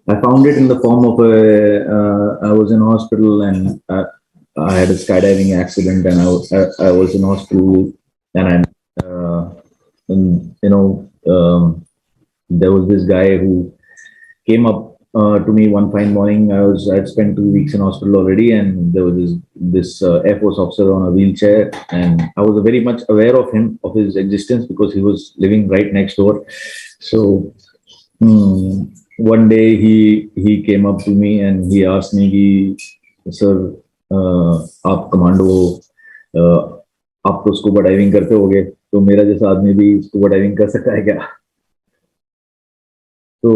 I found it in the form of I was in hospital and I had a skydiving accident and I was in hospital and and there was this guy who came up to me one fine morning. I'd spent 2 weeks in hospital already, and there was this Airforce officer on a wheelchair, and I was very much aware of him, of his existence, because he was living right next door. So one day he came up to me and he asked me, "Sir, आप commando हो, आप तो scuba diving करते होगे, तो मेरा जैसा आदमी भी स्कूबा डाइविंग कर सकता है क्या?" So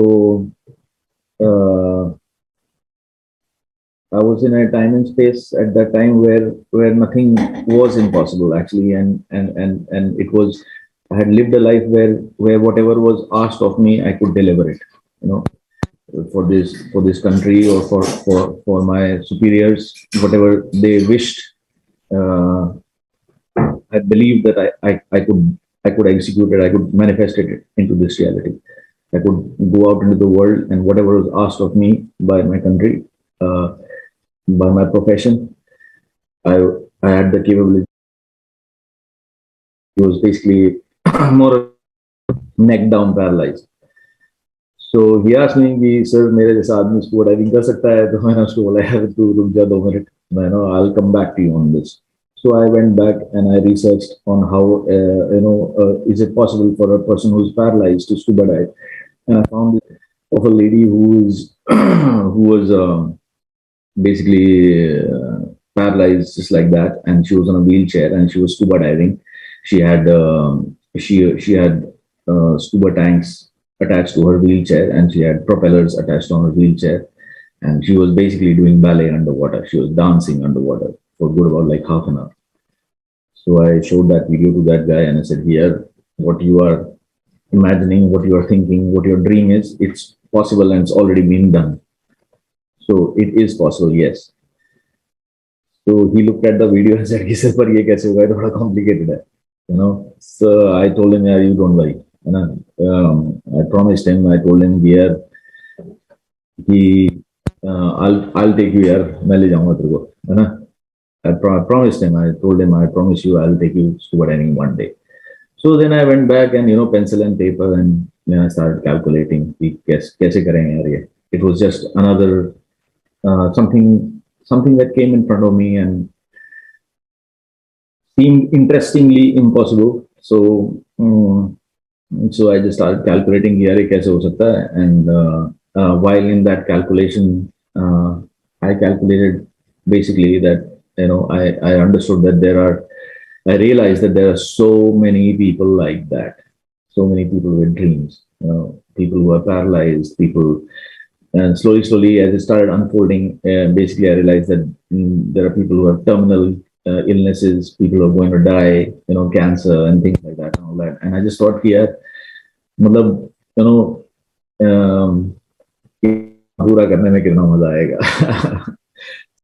uh, I was in a time and space at that time where nothing was impossible actually, and it was, I had lived a life where whatever was asked of me, I could deliver it. You know, for this country, or for my superiors, whatever they wished, uh, I believed that I could execute it. I could manifest it into this reality. I could go out into the world, and whatever was asked of me by my country, by my profession, I I had the capability. It was basically more neck down paralyzed. So he asked me, कि, "Sir, मेरे जैसा आदमी scuba diving कर सकता है?" तो मैंने उसको बोला, "यार तू रुक जा 2 मिनट, मैं I'll come back to you on this." So I went back and I researched on how is it possible for a person who's paralyzed to scuba dive, and I found this of a lady who is who was basically paralyzed just like that, and she was on a wheelchair and she was scuba diving. She had scuba tanks attached to her wheelchair, and she had propellers attached on her wheelchair, and she was basically doing ballet underwater. She was dancing underwater for good about like half an hour. So I showed that video to that guy and I said, "Here, what you are imagining, what you are thinking, what your dream is, it's possible and it's already been done. So it is possible, yes." So he looked at the video and said, "Sir, पर ये कैसे होगा? थोड़ा complicated है." So I told him, "Yeah, you don't worry." I promised him. I told him, "Yeah, I'll take you here. मैं ले जाऊंगा तेरे को, है ना?" I promised him. I told him, "I promise you, I'll take you scuba diving one day." So then I went back and pencil and paper, and I started calculating. कैसे करेंगे यार ये? It was just another something that came in front of me and seemed interestingly impossible. So I just started calculating here कैसे हो सकता है, and while in that calculation, I calculated basically that I understood that I realized that there are so many people like that, so many people with dreams, people who are paralyzed, people. And slowly, as it started unfolding, basically, I realized that there are people who have terminal illnesses, people who are going to die, cancer and things like that and all that. And I just thought, yeah, मतलब, पूरा करने में कितना मजा आएगा.